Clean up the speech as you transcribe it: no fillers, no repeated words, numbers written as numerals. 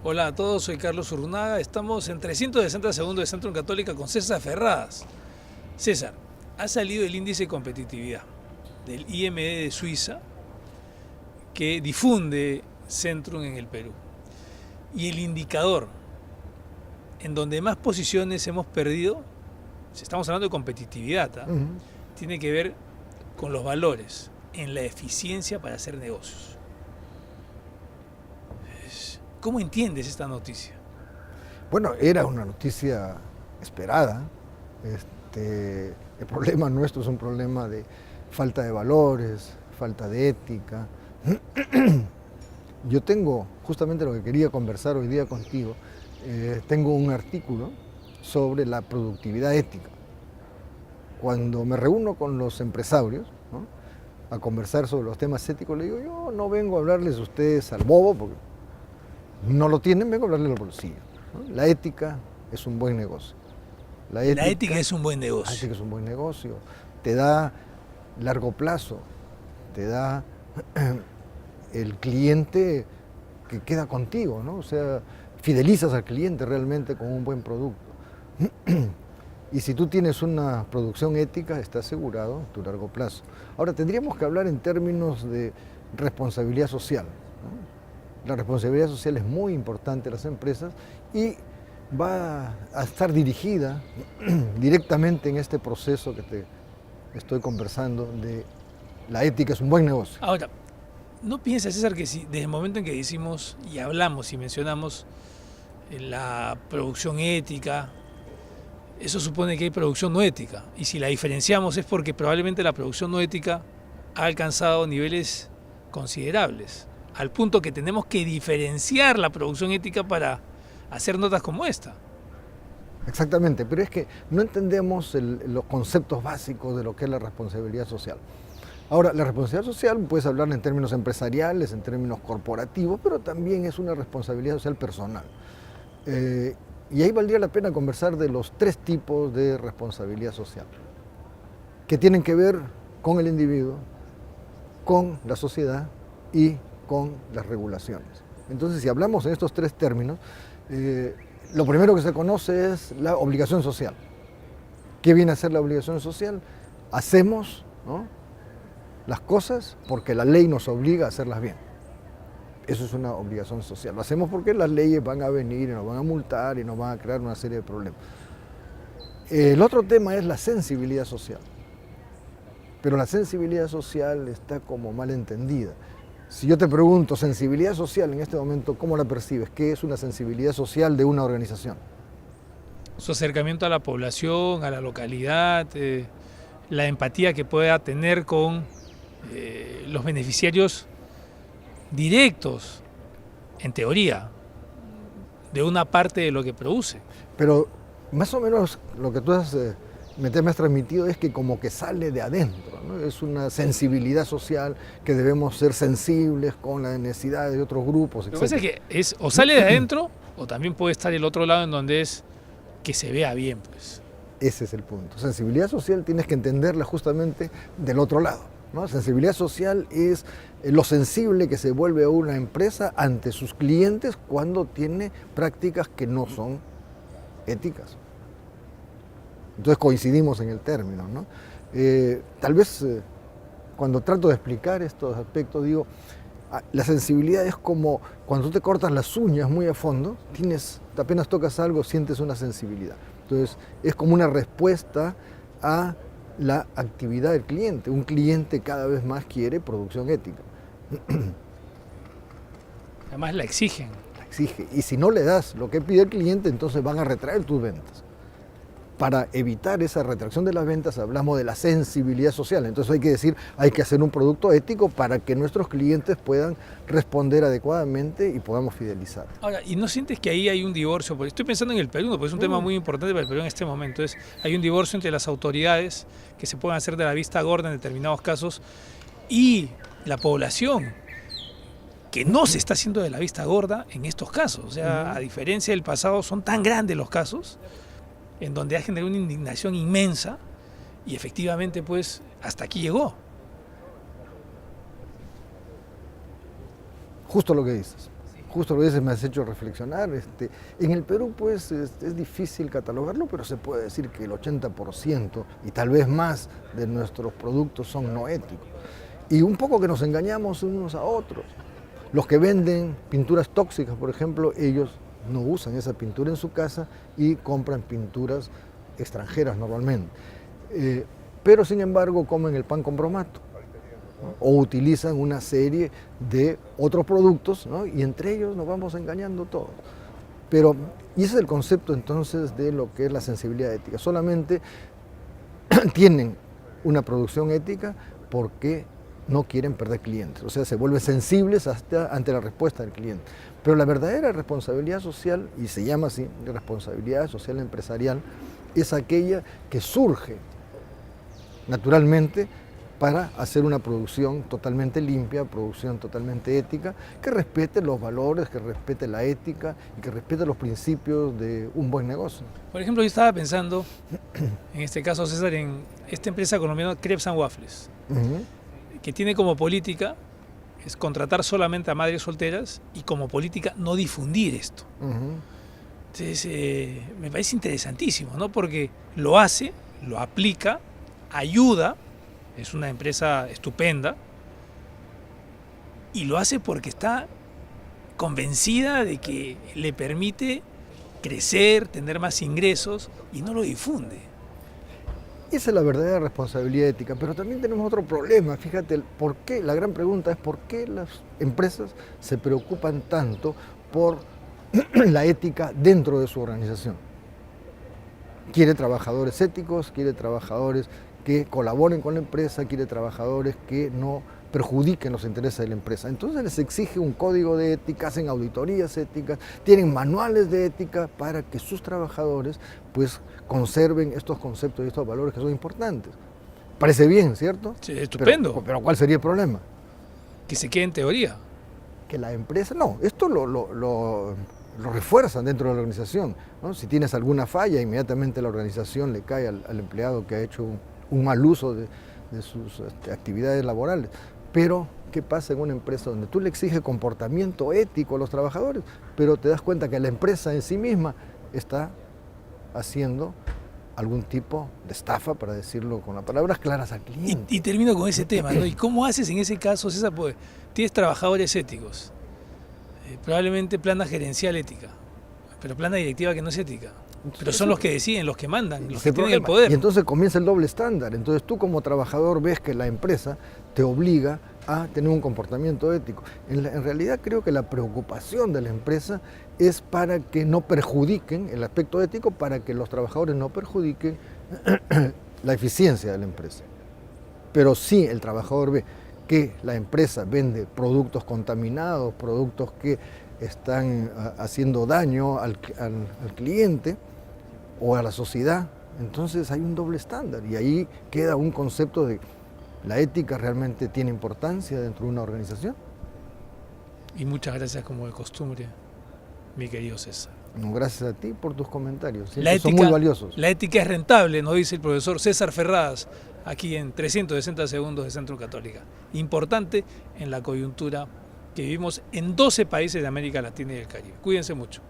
Hola a todos, soy Carlos Urrunaga. Estamos en 360 segundos de Centro Católica con César Ferradas. César, ha salido el índice de competitividad del IMD de Suiza que difunde Centrum en el Perú. Y el indicador en donde más posiciones hemos perdido, si estamos hablando de competitividad, tiene que ver con los valores en la eficiencia para hacer negocios. ¿Cómo entiendes esta noticia? Bueno, era una noticia esperada. El problema nuestro es un problema de falta de valores, falta de ética. Yo tengo, justamente lo que quería conversar hoy día contigo, tengo un artículo sobre la productividad ética. Cuando me reúno con los empresarios, ¿no?, a conversar sobre los temas éticos, les digo, yo no vengo a hablarles a ustedes al bobo, porque no lo tienen, vengo a hablarles al bolsillo, ¿no? La ética es un buen negocio. La ética es un buen negocio. La ética es un buen negocio. Te da largo plazo, te da el cliente que queda contigo, ¿no? O sea, fidelizas al cliente realmente con un buen producto. Y si tú tienes una producción ética, está asegurado tu largo plazo. Ahora, tendríamos que hablar en términos de responsabilidad social, ¿no? La responsabilidad social es muy importante en las empresas y va a estar dirigida directamente en este proceso que te estoy conversando de la ética es un buen negocio. Ahora, ¿no piensas, César, que si desde el momento en que decimos y hablamos y mencionamos la producción ética, eso supone que hay producción no ética? Y si la diferenciamos es porque probablemente la producción no ética ha alcanzado niveles considerables, al punto que tenemos que diferenciar la producción ética para hacer notas como esta. Exactamente, pero es que no entendemos los conceptos básicos de lo que es la responsabilidad social. Ahora, la responsabilidad social puedes hablar en términos empresariales, en términos corporativos, pero también es una responsabilidad social personal. Y ahí valdría la pena conversar de los tres tipos de responsabilidad social, que tienen que ver con el individuo, con la sociedad y con las regulaciones. Entonces, si hablamos en estos tres términos, lo primero que se conoce es la obligación social. ¿Qué viene a ser la obligación social? Hacemos, ¿no?, las cosas porque la ley nos obliga a hacerlas bien. Eso es una obligación social. Lo hacemos porque las leyes van a venir y nos van a multar y nos van a crear una serie de problemas. El otro tema es la sensibilidad social. Pero la sensibilidad social está como mal entendida. Si yo te pregunto, sensibilidad social en este momento, ¿cómo la percibes? ¿Qué es una sensibilidad social de una organización? Su acercamiento a la población, a la localidad, la empatía que pueda tener con los beneficiarios directos, en teoría, de una parte de lo que produce. Pero más o menos lo que tú me has transmitido es que como que sale de adentro, ¿no? Es una sensibilidad social, que debemos ser sensibles con las necesidades de otros grupos, etc. Lo que pasa es que es, o sale de adentro, o también puede estar el otro lado en donde es que se vea bien, pues. Ese es el punto. Sensibilidad social tienes que entenderla justamente del otro lado, ¿no? Sensibilidad social es lo sensible que se vuelve a una empresa ante sus clientes cuando tiene prácticas que no son éticas. Entonces coincidimos en el término, ¿no? Tal vez cuando trato de explicar estos aspectos digo, la sensibilidad es como cuando tú te cortas las uñas muy a fondo, apenas tocas algo, sientes una sensibilidad. Entonces es como una respuesta a la actividad del cliente. Un cliente cada vez más quiere producción ética. Además la exigen. La exige. Y si no le das lo que pide el cliente, entonces van a retraer tus ventas. Para evitar esa retracción de las ventas hablamos de la sensibilidad social. Entonces hay que decir, hay que hacer un producto ético para que nuestros clientes puedan responder adecuadamente y podamos fidelizar. Ahora, ¿y no sientes que ahí hay un divorcio? Porque estoy pensando en el Perú, porque es un tema muy importante para el Perú en este momento. Hay un divorcio entre las autoridades que se pueden hacer de la vista gorda en determinados casos y la población. que no se está haciendo de la vista gorda en estos casos. O sea, a diferencia del pasado, son tan grandes los casos en donde ha generado una indignación inmensa y efectivamente, pues, hasta aquí llegó. Justo lo que dices. Justo lo que dices, me has hecho reflexionar. En el Perú, pues, es difícil catalogarlo, pero se puede decir que el 80% y tal vez más de nuestros productos son no éticos. Y un poco que nos engañamos unos a otros. Los que venden pinturas tóxicas, por ejemplo, ellos no usan esa pintura en su casa y compran pinturas extranjeras normalmente. Pero sin embargo comen el pan con bromato, ¿no? O utilizan una serie de otros productos, ¿no? Y entre ellos nos vamos engañando todos. Y ese es el concepto entonces de lo que es la sensibilidad ética. Solamente tienen una producción ética porque no quieren perder clientes, o sea, se vuelven sensibles ante la respuesta del cliente. Pero la verdadera responsabilidad social, y se llama así, responsabilidad social empresarial, es aquella que surge naturalmente para hacer una producción totalmente limpia, producción totalmente ética, que respete los valores, que respete la ética y que respete los principios de un buen negocio. Por ejemplo, yo estaba pensando, en este caso, César, en esta empresa colombiana Crepes and Waffles, que tiene como política es contratar solamente a madres solteras y como política no difundir esto. Entonces, me parece interesantísimo, ¿no? Porque lo hace, lo aplica, ayuda, es una empresa estupenda y lo hace porque está convencida de que le permite crecer, tener más ingresos y no lo difunde. Esa es la verdadera responsabilidad ética, pero también tenemos otro problema. Fíjate, ¿por qué? La gran pregunta es ¿por qué las empresas se preocupan tanto por la ética dentro de su organización? Quiere trabajadores éticos, quiere trabajadores que colaboren con la empresa, quiere trabajadores que no perjudiquen los intereses de la empresa. Entonces les exige un código de ética, hacen auditorías éticas, tienen manuales de ética para que sus trabajadores pues conserven estos conceptos y estos valores que son importantes. Parece bien, ¿cierto? Sí, estupendo. Pero ¿cuál sería el problema? Que se quede en teoría. Que la empresa, no, esto lo refuerzan dentro de la organización, ¿no? Si tienes alguna falla, inmediatamente la organización le cae al empleado que ha hecho un mal uso de sus actividades laborales. Pero, ¿qué pasa en una empresa donde tú le exiges comportamiento ético a los trabajadores, pero te das cuenta que la empresa en sí misma está haciendo algún tipo de estafa, para decirlo con las palabras claras, al cliente? Y termino con ese tema, ¿no? ¿Y cómo haces en ese caso, César? Pues tienes trabajadores éticos, probablemente plana gerencial ética, pero plana directiva que no es ética. Pero son los que deciden, los que mandan, los que tienen el poder. Y entonces comienza el doble estándar. Entonces tú como trabajador ves que la empresa te obliga a tener un comportamiento ético. En realidad creo que la preocupación de la empresa es para que no perjudiquen el aspecto ético, para que los trabajadores no perjudiquen la eficiencia de la empresa. Pero si el trabajador ve que la empresa vende productos contaminados, productos que están haciendo daño al cliente o a la sociedad, entonces hay un doble estándar y ahí queda un concepto de la ética realmente tiene importancia dentro de una organización. Y muchas gracias, como de costumbre, mi querido César. No, gracias a ti por tus comentarios, Son muy valiosos. La ética es rentable, nos dice el profesor César Ferradas, aquí en 360 segundos de Centro Católica. Importante en la coyuntura que vivimos en 12 países de América Latina y del Caribe. Cuídense mucho.